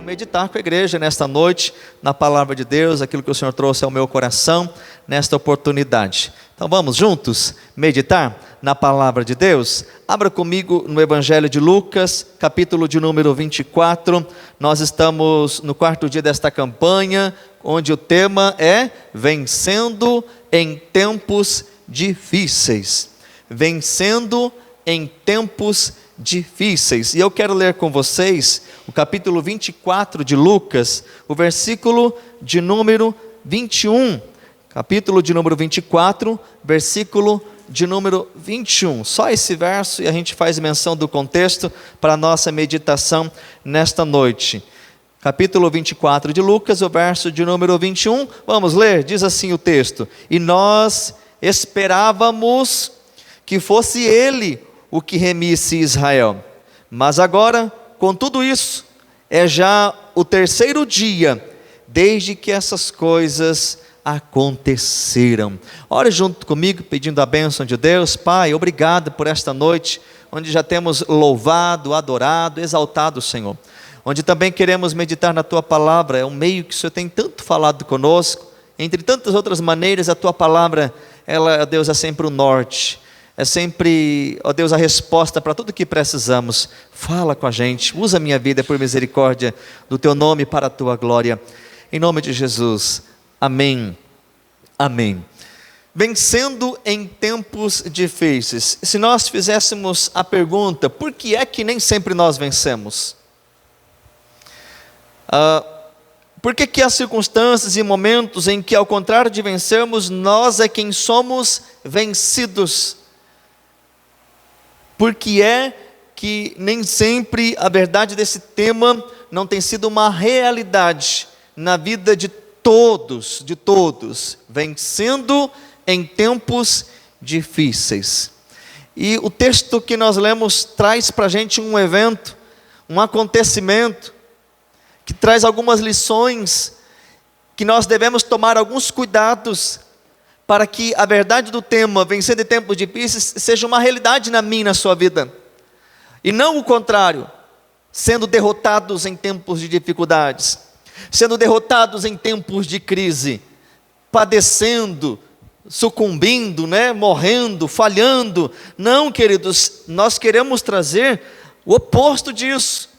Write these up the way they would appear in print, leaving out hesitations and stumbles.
meditar com a igreja nesta noite, na palavra de Deus, aquilo que o Senhor trouxe ao meu coração, nesta oportunidade. Então vamos juntos meditar na palavra de Deus? Abra comigo no Evangelho de Lucas, capítulo de número 24, nós estamos no quarto dia desta campanha, onde o tema é Vencendo em Tempos Difíceis. Vencendo em tempos difíceis. E eu quero ler com vocês o capítulo 24 de Lucas, o versículo de número 21. Capítulo de número 24, versículo de número 21. Só esse verso e a gente faz menção do contexto para a nossa meditação nesta noite. Capítulo 24 de Lucas, o verso de número 21. Vamos ler? Diz assim o texto: E nós esperávamos que fosse ele o que remisse Israel. Mas agora, com tudo isso, é já o terceiro dia desde que essas coisas aconteceram. Ore junto comigo, pedindo a bênção de Deus. Pai, obrigado por esta noite, onde já temos louvado, adorado, exaltado o Senhor. Onde também queremos meditar na Tua Palavra. É um meio que o Senhor tem tanto falado conosco. Entre tantas outras maneiras, a Tua Palavra, ela, Deus, é sempre o norte. É sempre, ó Deus, a resposta para tudo que precisamos. Fala com a gente, usa a minha vida por misericórdia do Teu nome para a Tua glória. Em nome de Jesus, amém, amém. Vencendo em tempos difíceis. Se nós fizéssemos a pergunta, por que é que nem sempre nós vencemos? Por que há circunstâncias e momentos em que, ao contrário de vencermos, nós é quem somos vencidos? Porque é que nem sempre a verdade desse tema não tem sido uma realidade na vida de todos, vencendo em tempos difíceis. E o texto que nós lemos traz para a gente um evento, um acontecimento, que traz algumas lições, que nós devemos tomar alguns cuidados, para que a verdade do tema, vencendo em tempos difíceis, seja uma realidade na minha e na sua vida. E não o contrário, sendo derrotados em tempos de dificuldades, sendo derrotados em tempos de crise, padecendo, sucumbindo, morrendo, falhando. Não, queridos, nós queremos trazer o oposto disso.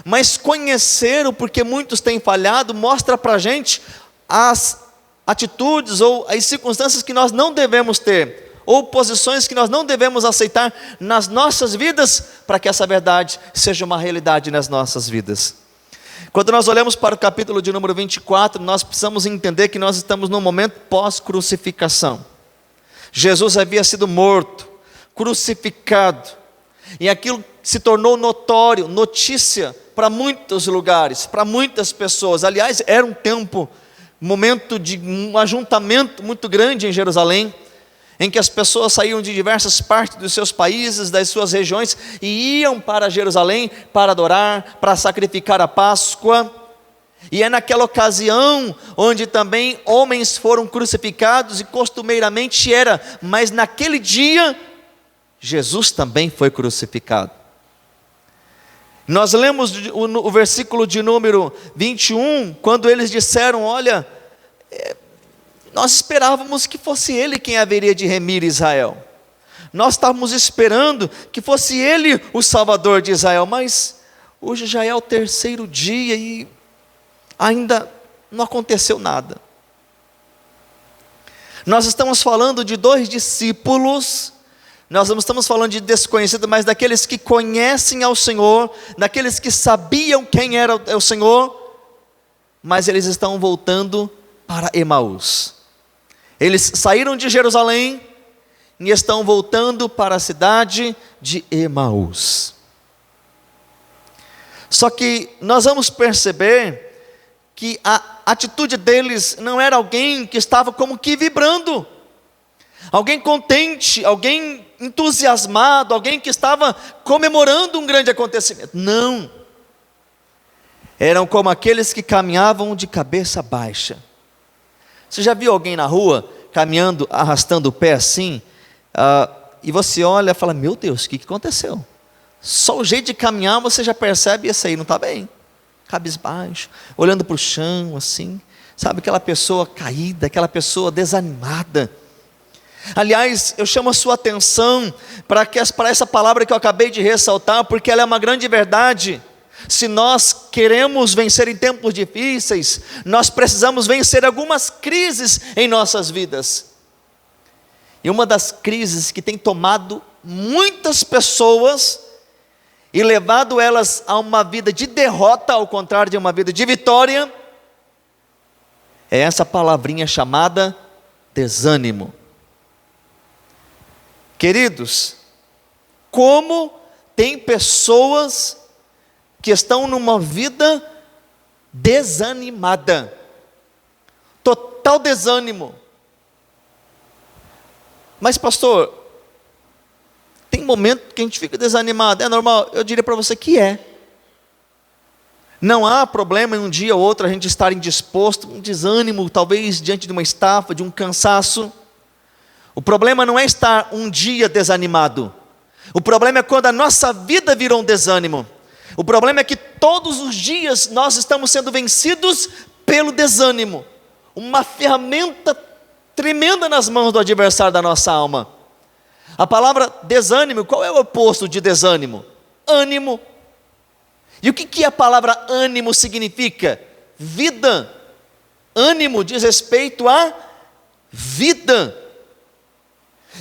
Mas conhecer o porquê muitos têm falhado, mostra para a gente as atitudes ou as circunstâncias que nós não devemos ter, ou posições que nós não devemos aceitar nas nossas vidas, para que essa verdade seja uma realidade nas nossas vidas. Quando nós olhamos para o capítulo de número 24, nós precisamos entender que nós estamos num momento pós-crucificação. Jesus havia sido morto, crucificado, e aquilo se tornou notório, notícia para muitos lugares, para muitas pessoas. Aliás, era um momento de um ajuntamento muito grande em Jerusalém, em que as pessoas saíam de diversas partes dos seus países, das suas regiões, e iam para Jerusalém para adorar, para sacrificar a Páscoa. E é naquela ocasião onde também homens foram crucificados, e costumeiramente era, mas naquele dia Jesus também foi crucificado. Nós lemos o versículo de número 21, quando eles disseram: olha, nós esperávamos que fosse ele quem haveria de remir Israel. Nós estávamos esperando que fosse ele o Salvador de Israel, mas hoje já é o terceiro dia e ainda não aconteceu nada. Nós estamos falando de dois discípulos. Nós não estamos falando de desconhecidos, mas daqueles que conhecem ao Senhor, daqueles que sabiam quem era o Senhor, mas eles estão voltando para Emaús. Eles saíram de Jerusalém e estão voltando para a cidade de Emaús. Só que nós vamos perceber que a atitude deles não era alguém que estava como que vibrando, alguém contente, alguém entusiasmado, alguém que estava comemorando um grande acontecimento. Não, eram como aqueles que caminhavam de cabeça baixa. Você já viu alguém na rua caminhando, arrastando o pé assim, e você olha e fala: meu Deus, o que aconteceu? Só o jeito de caminhar você já percebe: esse aí não está bem. cabisbaixo, olhando para o chão assim, sabe, aquela pessoa caída, aquela pessoa desanimada. Aliás, eu chamo a sua atenção para essa palavra que eu acabei de ressaltar, porque ela é uma grande verdade. Se nós queremos vencer em tempos difíceis, nós precisamos vencer algumas crises em nossas vidas. E uma das crises que tem tomado muitas pessoas e levado elas a uma vida de derrota, ao contrário de uma vida de vitória, é essa palavrinha chamada desânimo. Queridos, como tem pessoas que estão numa vida desanimada, total desânimo. Mas pastor, tem momento que a gente fica desanimado, é normal? Eu diria para você que é. Não há problema em um dia ou outro a gente estar indisposto, um desânimo, talvez diante de uma estafa, de um cansaço. O problema não é estar um dia desanimado. O problema é quando a nossa vida virou um desânimo. O problema é que todos os dias nós estamos sendo vencidos pelo desânimo. Uma ferramenta tremenda nas mãos do adversário da nossa alma. A palavra desânimo, qual é o oposto de desânimo? Ânimo. E o que a palavra ânimo significa? Vida. Ânimo diz respeito à vida.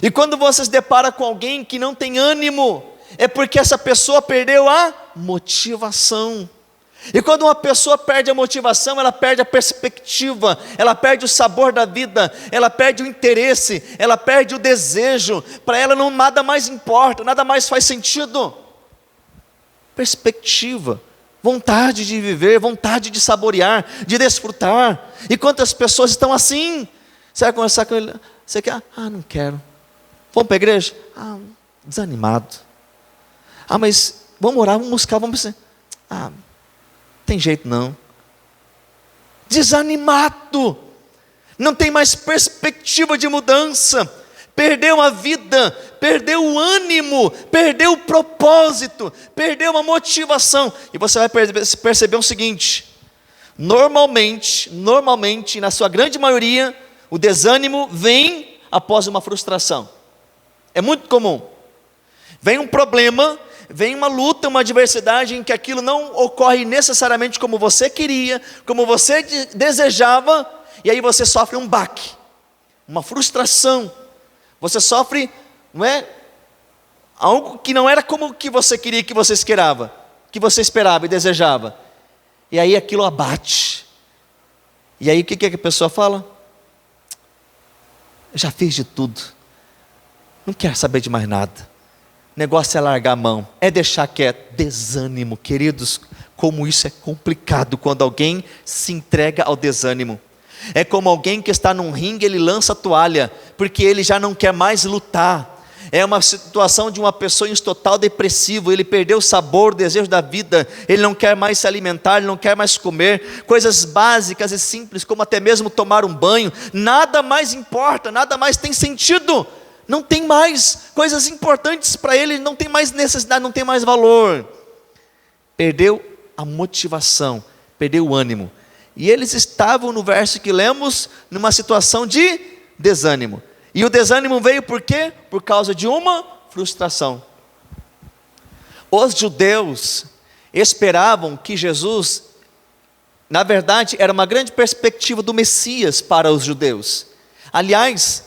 E quando você se depara com alguém que não tem ânimo, é porque essa pessoa perdeu a motivação. E quando uma pessoa perde a motivação, ela perde a perspectiva, ela perde o sabor da vida, ela perde o interesse, ela perde o desejo. Para ela nada mais importa, nada mais faz sentido. Perspectiva, vontade de viver, vontade de saborear, de desfrutar. E quantas pessoas estão assim? Você vai conversar com ele, você quer? Não quero. Vamos para a igreja? Desanimado. Mas vamos orar, vamos buscar, vamos pensar. Tem jeito não. Desanimado. Não tem mais perspectiva de mudança. Perdeu a vida, perdeu o ânimo, perdeu o propósito, perdeu a motivação. E você vai perceber o seguinte: normalmente, na sua grande maioria, o desânimo vem após uma frustração. É muito comum. Vem um problema, vem uma luta, uma adversidade em que aquilo não ocorre necessariamente como você queria, como você desejava, e aí você sofre um baque, uma frustração. Você sofre, algo que não era como que você queria, que você esperava e desejava. E aí aquilo abate. E aí o que a pessoa fala? Eu já fiz de tudo. Não quero saber de mais nada. O negócio é largar a mão, é deixar quieto. Desânimo, queridos, como isso é complicado quando alguém se entrega ao desânimo. É como alguém que está num ringue, ele lança a toalha, porque ele já não quer mais lutar. É uma situação de uma pessoa em total depressivo, ele perdeu o sabor, o desejo da vida, ele não quer mais se alimentar, ele não quer mais comer, coisas básicas e simples, como até mesmo tomar um banho, nada mais importa, nada mais tem sentido. Não tem mais coisas importantes para ele, não tem mais necessidade, não tem mais valor. Perdeu a motivação, perdeu o ânimo. E eles estavam, no verso que lemos, numa situação de desânimo. E o desânimo veio por quê? Por causa de uma frustração. Os judeus esperavam que Jesus, na verdade, era uma grande perspectiva do Messias para os judeus. Aliás,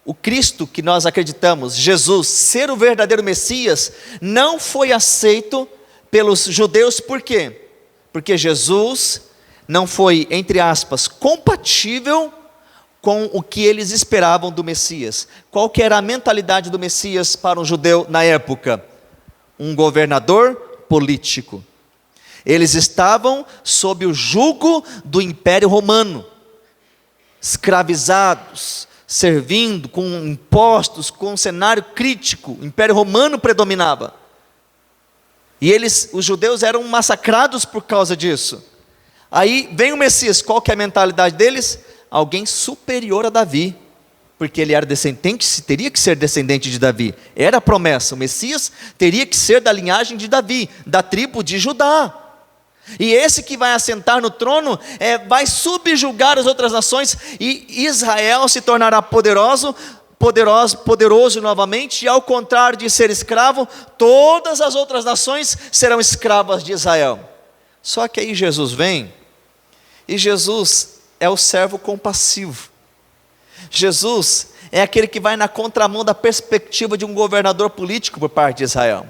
o Cristo que nós acreditamos, Jesus, ser o verdadeiro Messias, não foi aceito pelos judeus, por quê? Porque Jesus não foi, entre aspas, compatível com o que eles esperavam do Messias. Qual que era a mentalidade do Messias para um judeu na época? Um governador político. Eles estavam sob o jugo do Império Romano, escravizados, servindo com impostos, com um cenário crítico. O Império Romano predominava. E os judeus eram massacrados por causa disso. Aí vem o Messias, qual que é a mentalidade deles? Alguém superior a Davi, porque ele era descendente, teria que ser descendente de Davi, era a promessa, o Messias teria que ser da linhagem de Davi, da tribo de Judá. E esse que vai assentar no trono vai subjugar as outras nações, e Israel se tornará poderoso novamente, e ao contrário de ser escravo, todas as outras nações serão escravas de Israel. Só que aí Jesus vem, e Jesus é o servo compassivo. Jesus é aquele que vai na contramão da perspectiva de um governador político por parte de Israel.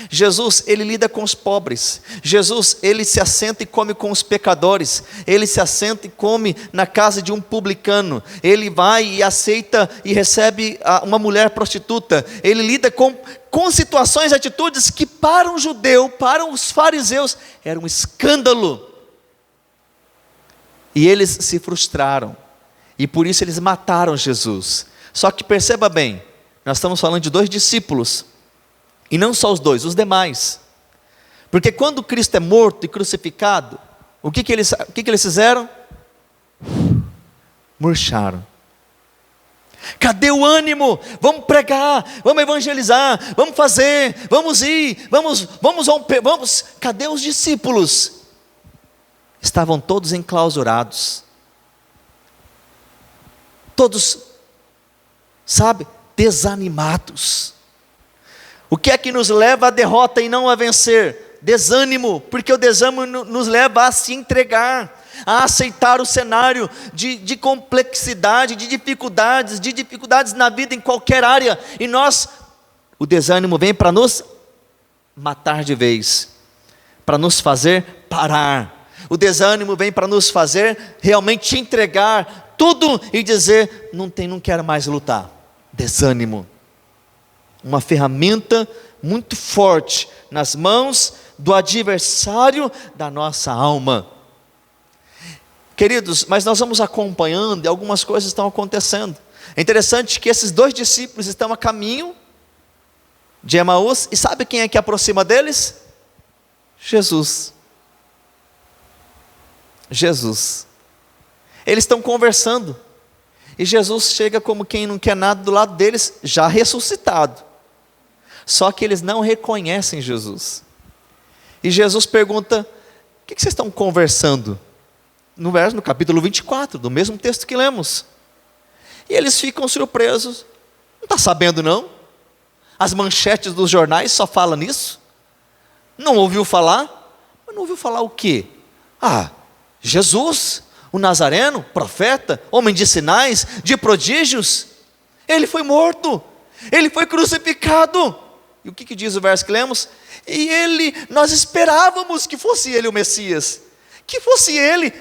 Jesus, ele lida com os pobres. Jesus, ele se assenta e come com os pecadores. Ele se assenta e come na casa de um publicano. Ele vai e aceita e recebe uma mulher prostituta. Ele lida com situações e atitudes que para um judeu, para os fariseus, era um escândalo. E eles se frustraram, e por isso eles mataram Jesus. Só que perceba bem, nós estamos falando de 2 discípulos, e não só os 2, os demais. Porque quando Cristo é morto e crucificado, o que eles fizeram? Murcharam. Cadê o ânimo? Vamos pregar, vamos evangelizar, vamos fazer, vamos ir, vamos. Cadê os discípulos? Estavam todos enclausurados. Todos, desanimados. O que é que nos leva à derrota e não a vencer? Desânimo, porque o desânimo nos leva a se entregar, a aceitar o cenário de complexidade, de dificuldades na vida em qualquer área, e o desânimo vem para nos matar de vez, para nos fazer parar. O desânimo vem para nos fazer realmente entregar tudo e dizer, não quero mais lutar. Desânimo. Uma ferramenta muito forte nas mãos do adversário da nossa alma. Queridos, mas nós vamos acompanhando e algumas coisas estão acontecendo. É interessante que esses 2 discípulos estão a caminho de Emaús, e sabe quem é que aproxima deles? Jesus. Eles estão conversando, e Jesus chega como quem não quer nada do lado deles, já ressuscitado. Só que eles não reconhecem Jesus. E Jesus pergunta: o que vocês estão conversando? No capítulo 24, do mesmo texto que lemos. E eles ficam surpresos. Não está sabendo não? As manchetes dos jornais só falam nisso? Não ouviu falar? Mas não ouviu falar o quê? Jesus, o Nazareno, profeta, homem de sinais, de prodígios. Ele foi morto, ele foi crucificado. E o que diz o verso que lemos? Nós esperávamos que fosse ele o Messias, que fosse ele.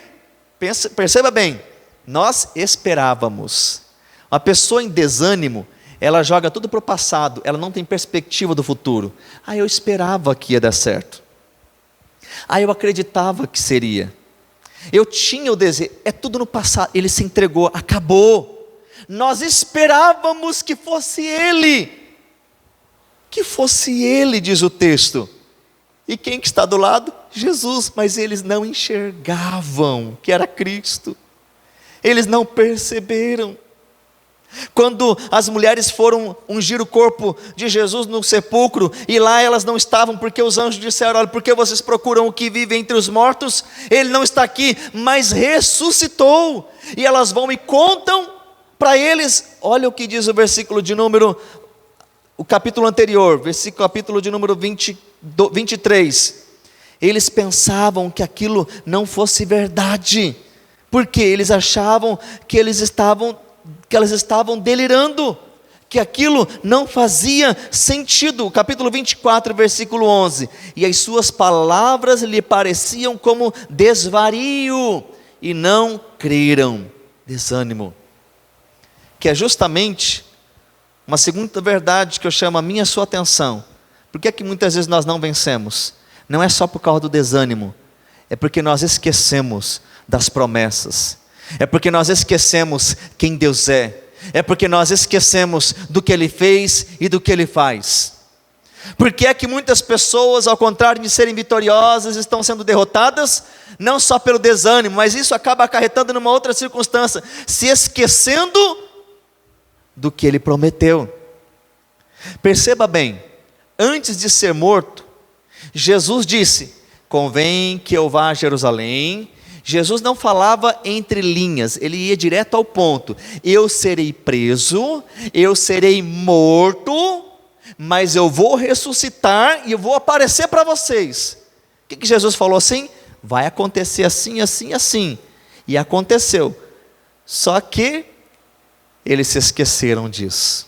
Perceba bem, nós esperávamos. Uma pessoa em desânimo, ela joga tudo para o passado, ela não tem perspectiva do futuro. Eu esperava que ia dar certo. Eu acreditava que seria. Eu tinha o desejo, é tudo no passado, ele se entregou, acabou. Nós esperávamos que fosse ele. Que fosse ele, diz o texto. E quem que está do lado? Jesus, mas eles não enxergavam que era Cristo. Eles não perceberam. Quando as mulheres foram ungir o corpo de Jesus no sepulcro, e lá elas não estavam, porque os anjos disseram: olha, por que vocês procuram o que vive entre os mortos? Ele não está aqui, mas ressuscitou. E elas vão e contam para eles. Olha o que diz o versículo de número, o capítulo anterior, capítulo de número 23. Eles pensavam que aquilo não fosse verdade, porque eles achavam que elas estavam delirando, que aquilo não fazia sentido. Capítulo 24, versículo 11. E as suas palavras lhe pareciam como desvario, e não creram. Desânimo. Que é justamente uma segunda verdade que eu chamo a minha e a sua atenção. Por que é que muitas vezes nós não vencemos? Não é só por causa do desânimo, é porque nós esquecemos das promessas, é porque nós esquecemos quem Deus é porque nós esquecemos do que Ele fez e do que Ele faz. Por que é que muitas pessoas, ao contrário de serem vitoriosas, estão sendo derrotadas? Não só pelo desânimo, mas isso acaba acarretando numa outra circunstância, se esquecendo do que Ele prometeu. Perceba bem, antes de ser morto, Jesus disse convém que eu vá a Jerusalém. Jesus não falava entre linhas, ele ia direto ao ponto. Eu serei preso, eu serei morto, mas eu vou ressuscitar e eu vou aparecer para vocês. O que Jesus falou assim? Vai acontecer assim, assim, assim. E aconteceu. Só que eles se esqueceram disso.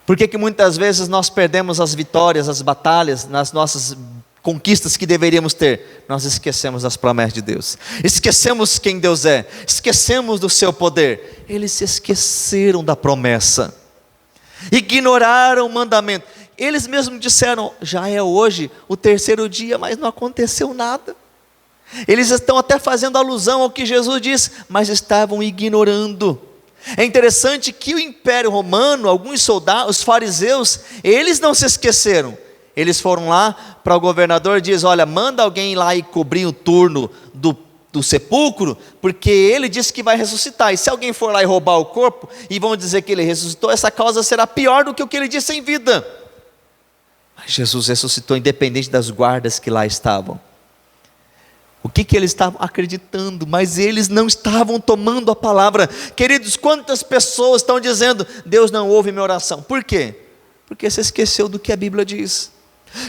Por que muitas vezes nós perdemos as vitórias, as batalhas, nas nossas conquistas que deveríamos ter? Nós esquecemos das promessas de Deus, esquecemos quem Deus é, esquecemos do seu poder. Eles se esqueceram da promessa, ignoraram o mandamento. Eles mesmos disseram, já é hoje o terceiro dia, mas não aconteceu nada. Eles estão até fazendo alusão ao que Jesus disse, mas estavam ignorando. É interessante que o Império Romano, alguns soldados, os fariseus, eles não se esqueceram. Eles foram lá para o governador e diz: olha, manda alguém lá e cobrir o turno do sepulcro, porque ele disse que vai ressuscitar. E se alguém for lá e roubar o corpo, e vão dizer que ele ressuscitou, essa causa será pior do que o que ele disse em vida. Mas Jesus ressuscitou independente das guardas que lá estavam. O que eles estavam acreditando, mas eles não estavam tomando a palavra. Queridos, quantas pessoas estão dizendo: Deus não ouve minha oração? Por quê? Porque você esqueceu do que a Bíblia diz.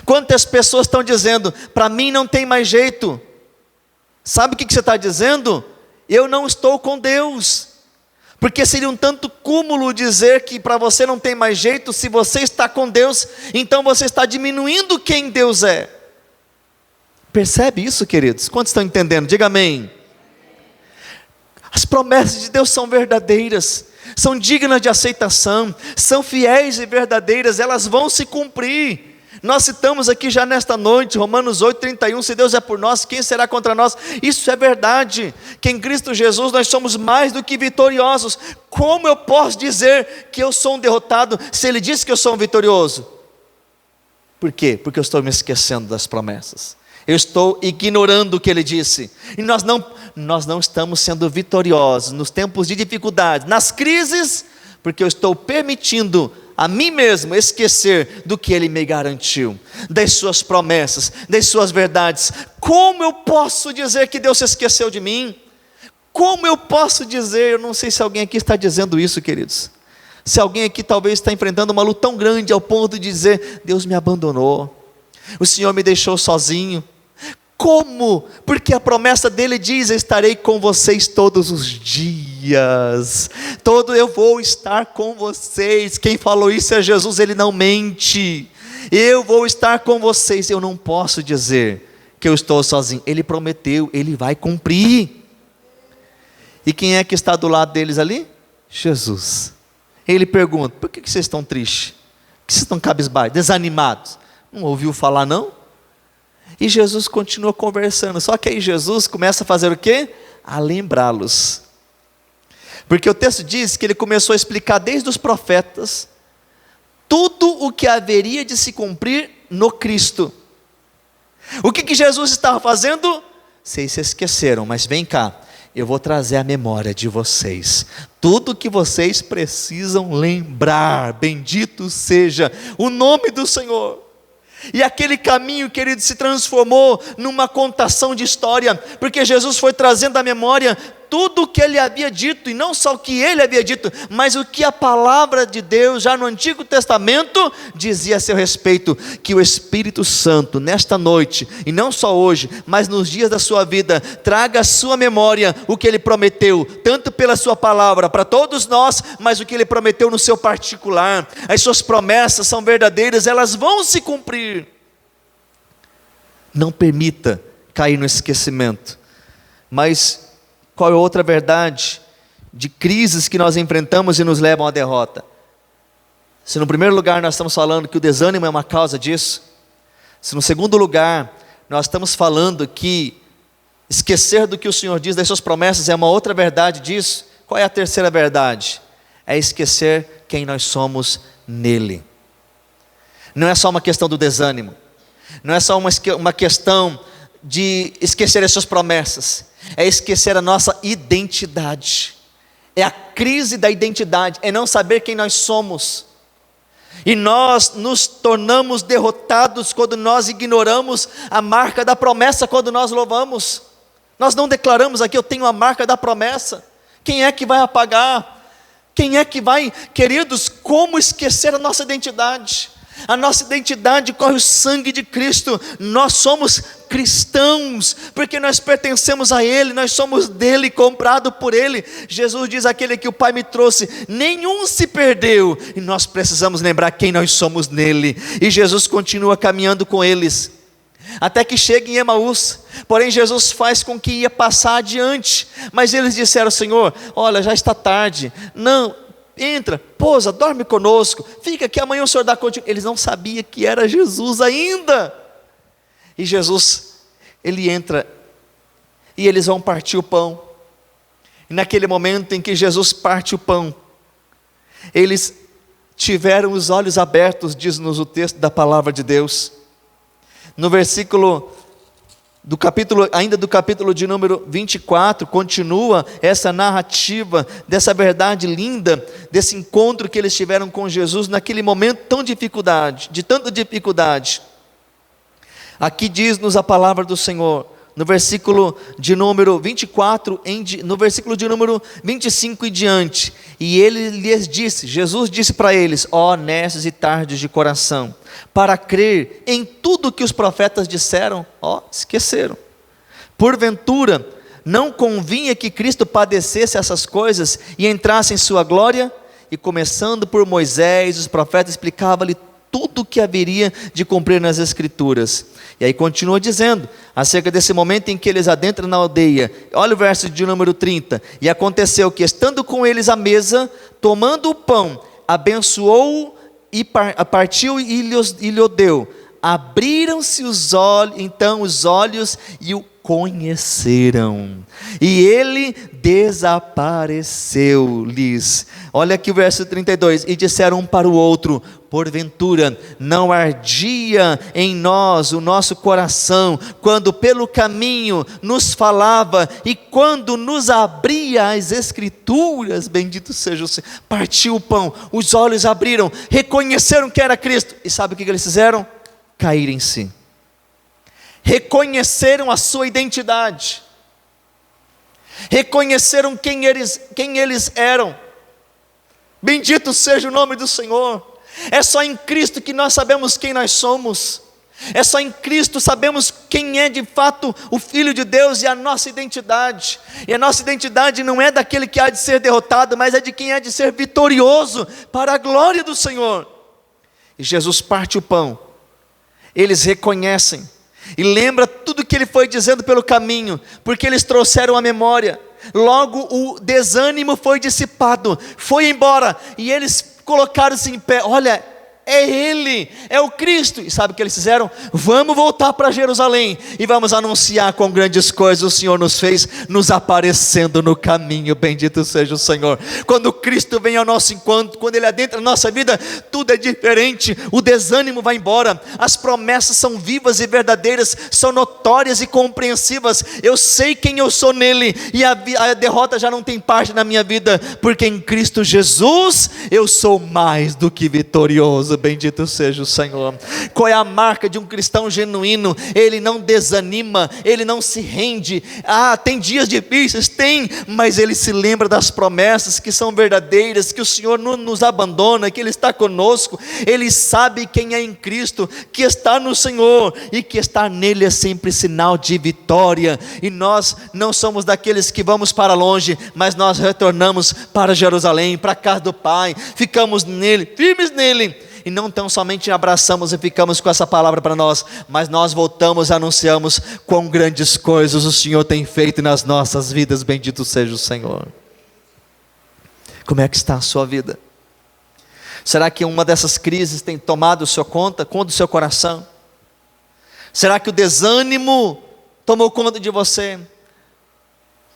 Quantas pessoas estão dizendo: para mim não tem mais jeito? Sabe o que você está dizendo? Eu não estou com Deus. Porque seria um tanto cúmulo dizer que para você não tem mais jeito. Se você está com Deus, então você está diminuindo quem Deus é. Percebe isso, queridos? Quantos estão entendendo? Diga amém. As promessas de Deus são verdadeiras, são dignas de aceitação, são fiéis e verdadeiras, elas vão se cumprir. Nós citamos aqui já nesta noite, Romanos 8:31, se Deus é por nós, quem será contra nós? Isso é verdade, que em Cristo Jesus nós somos mais do que vitoriosos. Como eu posso dizer que eu sou um derrotado, se Ele disse que eu sou um vitorioso? Por quê? Porque eu estou me esquecendo das promessas. Eu estou ignorando o que Ele disse. E nós não estamos sendo vitoriosos nos tempos de dificuldade, nas crises, porque eu estou permitindo a mim mesmo esquecer do que Ele me garantiu, das suas promessas, das suas verdades. Como eu posso dizer que Deus se esqueceu de mim? Como eu posso dizer? Eu não sei se alguém aqui está dizendo isso, queridos. Se alguém aqui talvez está enfrentando uma luta tão grande ao ponto de dizer: Deus me abandonou, o Senhor me deixou sozinho. Como? Porque a promessa dele diz: eu estarei com vocês todos os dias, eu vou estar com vocês. Quem falou isso é Jesus, Ele não mente. Eu vou estar com vocês. Eu não posso dizer que eu estou sozinho. Ele prometeu, Ele vai cumprir. E quem é que está do lado deles ali? Jesus. Ele pergunta: por que vocês estão tristes? Por que vocês estão cabisbaixos, desanimados? Não ouviu falar não? E Jesus continua conversando, só que aí Jesus começa a fazer o quê? A lembrá-los. Porque o texto diz que Ele começou a explicar desde os profetas tudo o que haveria de se cumprir no Cristo. O que Jesus estava fazendo? Vocês se esqueceram, mas vem cá, eu vou trazer à memória de vocês tudo o que vocês precisam lembrar. Bendito seja o nome do Senhor. E aquele caminho, querido, se transformou numa contação de história, porque Jesus foi trazendo à memória tudo o que Ele havia dito, e não só o que Ele havia dito, mas o que a palavra de Deus, já no Antigo Testamento, dizia a seu respeito. Que o Espírito Santo, nesta noite, e não só hoje, mas nos dias da sua vida, traga à sua memória o que Ele prometeu, tanto pela sua palavra, para todos nós, mas o que Ele prometeu no seu particular. As suas promessas são verdadeiras, elas vão se cumprir. Não permita cair no esquecimento. Mas qual é outra verdade de crises que nós enfrentamos e nos levam à derrota? Se no primeiro lugar nós estamos falando que o desânimo é uma causa disso, se no segundo lugar nós estamos falando que esquecer do que o Senhor diz, das suas promessas, é uma outra verdade disso, qual é a terceira verdade? É esquecer quem nós somos nele. Não é só uma questão do desânimo, não é só uma questão de esquecer as suas promessas, é esquecer a nossa identidade. É a crise da identidade, é não saber quem nós somos. E nós nos tornamos derrotados quando nós ignoramos a marca da promessa, quando nós louvamos. Nós não declaramos aqui: eu tenho a marca da promessa. Quem é que vai apagar? Quem é que vai? Queridos, como esquecer a nossa identidade? A nossa identidade corre o sangue de Cristo. Nós somos cristãos, porque nós pertencemos a Ele, nós somos dele, comprado por Ele. Jesus diz: aquele que o Pai me trouxe, nenhum se perdeu. E nós precisamos lembrar quem nós somos nele. E Jesus continua caminhando com eles, até que chega em Emaús. Porém Jesus faz com que ia passar adiante. Mas eles disseram: Senhor, olha, já está tarde. Não, entra, pousa, dorme conosco, fica que amanhã o Senhor dá contigo. Eles não sabiam que era Jesus ainda. E Jesus, Ele entra, e eles vão partir o pão. E naquele momento em que Jesus parte o pão, eles tiveram os olhos abertos, diz-nos o texto da palavra de Deus. No versículo do capítulo de número 24, continua essa narrativa dessa verdade linda, desse encontro que eles tiveram com Jesus naquele momento de tanta dificuldade. Aqui diz-nos a palavra do Senhor, no versículo de número 24, no versículo de número 25 e diante: e ele lhes disse, Jesus disse para eles: ó nesses e tardes de coração, para crer em tudo que os profetas disseram, esqueceram. Porventura, não convinha que Cristo padecesse essas coisas e entrasse em sua glória? E começando por Moisés, os profetas explicavam-lhe tudo o que haveria de cumprir nas Escrituras. E aí continua dizendo, acerca desse momento em que eles adentram na aldeia. Olha o verso de número 30. E aconteceu que, estando com eles à mesa, tomando o pão, abençoou e partiu e lhe deu. Abriram-se os olhos e o conheceram, e ele desapareceu-lhes. Olha aqui o verso 32, e disseram um para o outro: porventura não ardia em nós o nosso coração, quando pelo caminho nos falava, e quando nos abria as Escrituras? Bendito seja o Senhor. Partiu o pão, os olhos abriram, reconheceram que era Cristo, e sabe o que eles fizeram? Cair em si. Reconheceram a sua identidade, reconheceram quem eles eram. Bendito seja o nome do Senhor. É só em Cristo que nós sabemos quem nós somos. É só em Cristo sabemos quem é de fato o Filho de Deus e a nossa identidade. E a nossa identidade não é daquele que há de ser derrotado, mas é de quem há de ser vitorioso para a glória do Senhor. E Jesus parte o pão, eles reconhecem e lembra tudo que ele foi dizendo pelo caminho, porque eles trouxeram a memória. Logo o desânimo foi dissipado, foi embora, e eles colocaram-se em pé. Olha, é Ele, é o Cristo. E sabe o que eles fizeram? Vamos voltar para Jerusalém e vamos anunciar quão grandes coisas o Senhor nos fez, nos aparecendo no caminho. Bendito seja o Senhor. Quando Cristo vem ao nosso encontro, quando Ele adentra a nossa vida, tudo é diferente. O desânimo vai embora, as promessas são vivas e verdadeiras, são notórias e compreensivas. Eu sei quem eu sou nele, e a derrota já não tem parte na minha vida, porque em Cristo Jesus eu sou mais do que vitorioso. Bendito seja o Senhor. Qual é a marca de um cristão genuíno? Ele não desanima, ele não se rende. Tem dias difíceis, tem, mas ele se lembra das promessas que são verdadeiras, que o Senhor não nos abandona, que Ele está conosco. Ele sabe quem é em Cristo, que está no Senhor, e que estar nele é sempre sinal de vitória. E nós não somos daqueles que vamos para longe, mas nós retornamos para Jerusalém, para a casa do Pai, ficamos nele, firmes nele. E não tão somente abraçamos e ficamos com essa palavra para nós, mas nós voltamos e anunciamos quão grandes coisas o Senhor tem feito nas nossas vidas. Bendito seja o Senhor. Como é que está a sua vida? Será que uma dessas crises tem tomado sua conta do seu coração? Será que o desânimo tomou conta de você?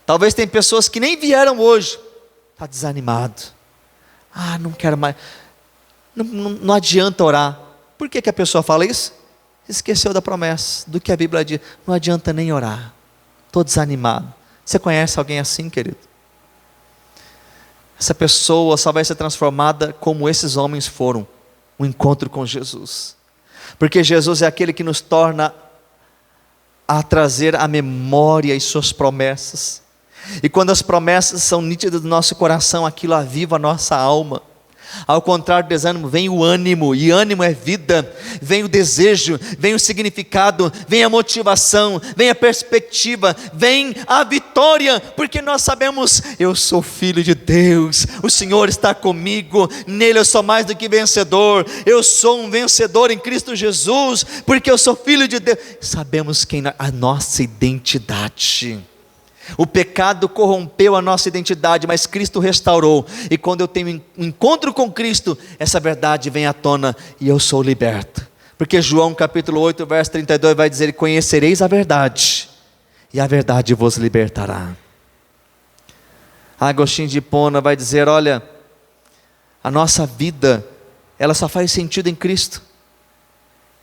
Talvez tem pessoas que nem vieram hoje, está desanimado. Não quero mais. Não adianta orar. Por que a pessoa fala isso? Esqueceu da promessa, do que a Bíblia diz. Não adianta nem orar, estou desanimado. Você conhece alguém assim, querido? Essa pessoa só vai ser transformada como esses homens foram, um encontro com Jesus, porque Jesus é aquele que nos torna a trazer à memória as suas promessas, e quando as promessas são nítidas do nosso coração, aquilo aviva a nossa alma. Ao contrário do desânimo, vem o ânimo, e ânimo é vida, vem o desejo, vem o significado, vem a motivação, vem a perspectiva, vem a vitória, porque nós sabemos, eu sou filho de Deus, o Senhor está comigo, nele eu sou mais do que vencedor, eu sou um vencedor em Cristo Jesus, porque eu sou filho de Deus. Sabemos quem a nossa identidade. O pecado corrompeu a nossa identidade, mas Cristo restaurou, e quando eu tenho um encontro com Cristo, essa verdade vem à tona, e eu sou liberto, porque João capítulo 8, verso 32 vai dizer: conhecereis a verdade, e a verdade vos libertará. Agostinho de Hipona vai dizer: olha, a nossa vida, ela só faz sentido em Cristo.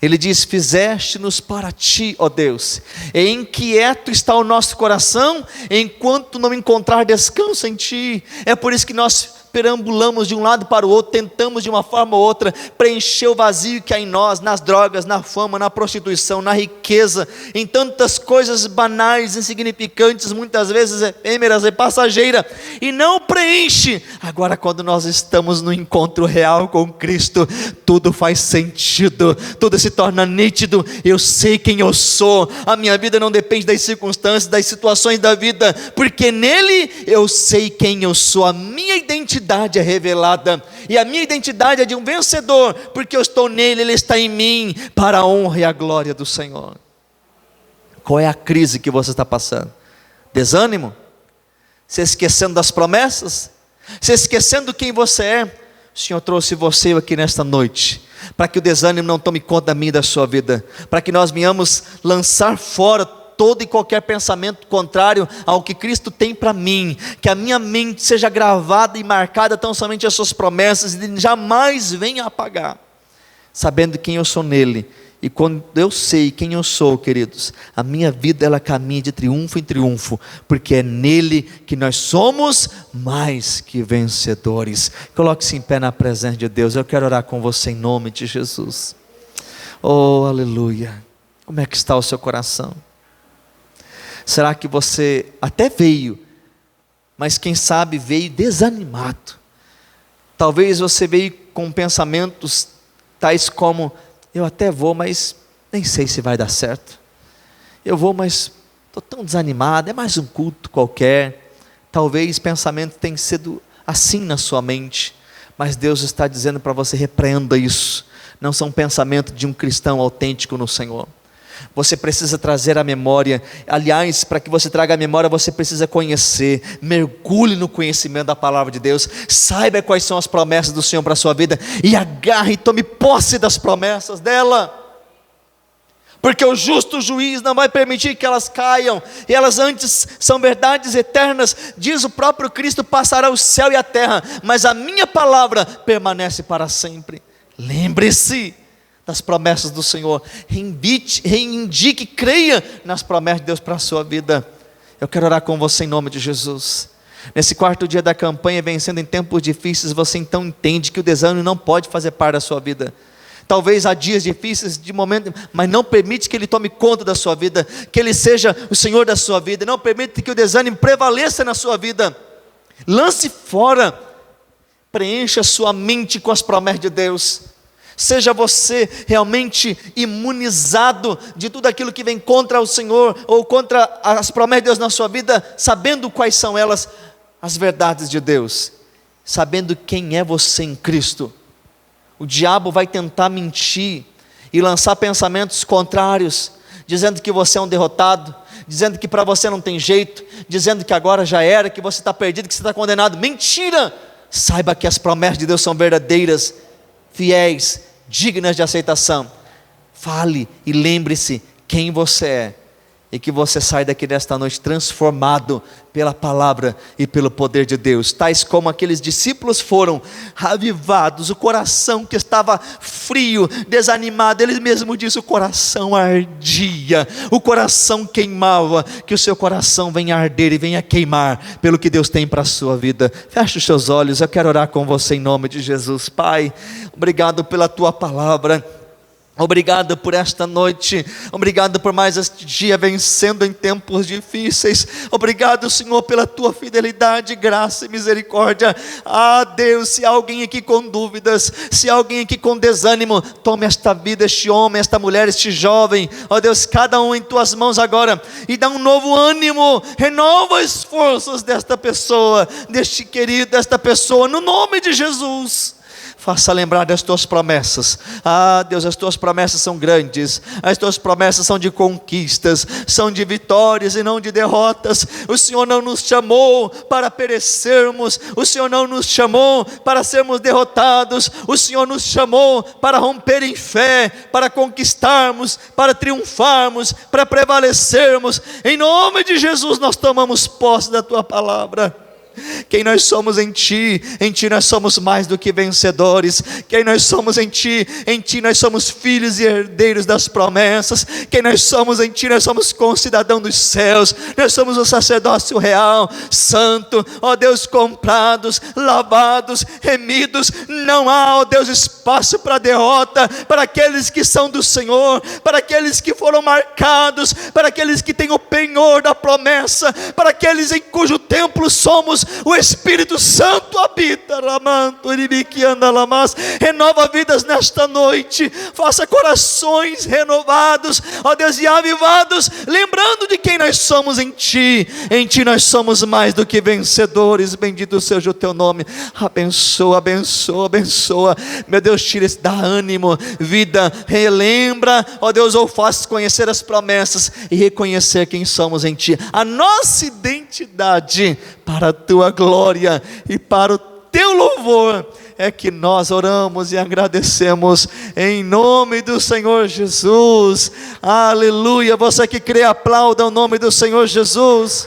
Ele diz: fizeste-nos para ti, ó Deus, e inquieto está o nosso coração, enquanto não encontrar descanso em ti. É por isso que nós perambulamos de um lado para o outro, tentamos de uma forma ou outra preencher o vazio que há em nós, nas drogas, na fama, na prostituição, na riqueza, em tantas coisas banais, insignificantes, muitas vezes efêmeras e passageiras, e não preenche. Agora, quando nós estamos no encontro real com Cristo, tudo faz sentido, tudo se torna nítido. Eu sei quem eu sou, a minha vida não depende das circunstâncias, das situações da vida, porque nele eu sei quem eu sou, a minha identidade é revelada, e a minha identidade é de um vencedor, porque eu estou nele, ele está em mim, para a honra e a glória do Senhor. Qual é a crise que você está passando? Desânimo? Se esquecendo das promessas? Se esquecendo quem você é? O Senhor trouxe você aqui nesta noite, para que o desânimo não tome conta da minha e da sua vida, para que nós venhamos lançar fora todo e qualquer pensamento contrário ao que Cristo tem para mim, que a minha mente seja gravada e marcada tão somente as suas promessas, e jamais venha apagar, sabendo quem eu sou nele. E quando eu sei quem eu sou, queridos, a minha vida ela caminha de triunfo em triunfo, porque é nele que nós somos mais que vencedores. Coloque-se em pé na presença de Deus. Eu quero orar com você em nome de Jesus. Oh, aleluia. Como é que está o seu coração? Será que você até veio, mas quem sabe veio desanimado? Talvez você veio com pensamentos tais como: eu até vou, mas nem sei se vai dar certo. Eu vou, mas estou tão desanimado, é mais um culto qualquer. Talvez pensamento tenha sido assim na sua mente, mas Deus está dizendo para você: repreenda isso. Não são pensamentos de um cristão autêntico no Senhor. Você precisa trazer a memória. Aliás, para que você traga a memória, você precisa conhecer. Mergulhe no conhecimento da palavra de Deus. Saiba quais são as promessas do Senhor para a sua vida, e agarre e tome posse das promessas dela, porque o justo juiz não vai permitir que elas caiam, e elas antes são verdades eternas. Diz o próprio Cristo: passará o céu e a terra, mas a minha palavra permanece para sempre. Lembre-se das promessas do Senhor, reivindique, creia nas promessas de Deus para a sua vida. Eu quero orar com você em nome de Jesus. Nesse quarto dia da campanha, vencendo em tempos difíceis, você então entende que o desânimo não pode fazer parte da sua vida. Talvez há dias difíceis de momento, mas não permite que ele tome conta da sua vida, que ele seja o Senhor da sua vida. Não permite que o desânimo prevaleça na sua vida. Lance fora, preencha sua mente com as promessas de Deus. Seja você realmente imunizado de tudo aquilo que vem contra o Senhor, ou contra as promessas de Deus na sua vida, sabendo quais são elas, as verdades de Deus, sabendo quem é você em Cristo. O diabo vai tentar mentir e lançar pensamentos contrários, dizendo que você é um derrotado, dizendo que para você não tem jeito, dizendo que agora já era, que você está perdido, que você está condenado. Mentira! Saiba que as promessas de Deus são verdadeiras, fiéis, dignas de aceitação. Fale e lembre-se quem você é. e que você saia daqui nesta noite transformado pela palavra e pelo poder de Deus, tais como aqueles discípulos foram avivados, o coração que estava frio, desanimado, ele mesmo disse, o coração ardia, o coração queimava, que o seu coração venha arder e venha queimar pelo que Deus tem para a sua vida. Feche os seus olhos, eu quero orar com você em nome de Jesus. Pai, obrigado pela tua palavra, obrigado por esta noite, obrigado por mais este dia vencendo em tempos difíceis, obrigado, Senhor, pela tua fidelidade, graça e misericórdia. Deus, se há alguém aqui com dúvidas, se há alguém aqui com desânimo, tome esta vida, este homem, esta mulher, este jovem, Deus, cada um em tuas mãos agora, e dá um novo ânimo, renova as forças desta pessoa, deste querido, desta pessoa, no nome de Jesus. Faça lembrar das tuas promessas. Deus, as tuas promessas são grandes, as tuas promessas são de conquistas, são de vitórias e não de derrotas. O Senhor não nos chamou para perecermos, o Senhor não nos chamou para sermos derrotados, o Senhor nos chamou para romper em fé, para conquistarmos, para triunfarmos, para prevalecermos. Em nome de Jesus nós tomamos posse da tua palavra. Quem nós somos em Ti nós somos mais do que vencedores. Quem nós somos em Ti nós somos filhos e herdeiros das promessas. Quem nós somos em Ti, nós somos concidadão dos céus, nós somos o sacerdócio real, santo, Deus, comprados, lavados, remidos. Não há, Deus, espaço para derrota, para aqueles que são do Senhor, para aqueles que foram marcados, para aqueles que têm o penhor da promessa, para aqueles em cujo templo somos, o Espírito Santo habita. Renova vidas nesta noite, faça corações renovados, Deus, e avivados, lembrando de quem nós somos em Ti nós somos mais do que vencedores. Bendito seja o Teu nome. Abençoa, abençoa, abençoa, meu Deus, dá ânimo, vida, relembra, Deus, ou faz conhecer as promessas e reconhecer quem somos em Ti, a nossa identidade, para a Tua glória e para o Teu louvor, é que nós oramos e agradecemos, em nome do Senhor Jesus. Aleluia. Você que crê, aplauda o nome do Senhor Jesus.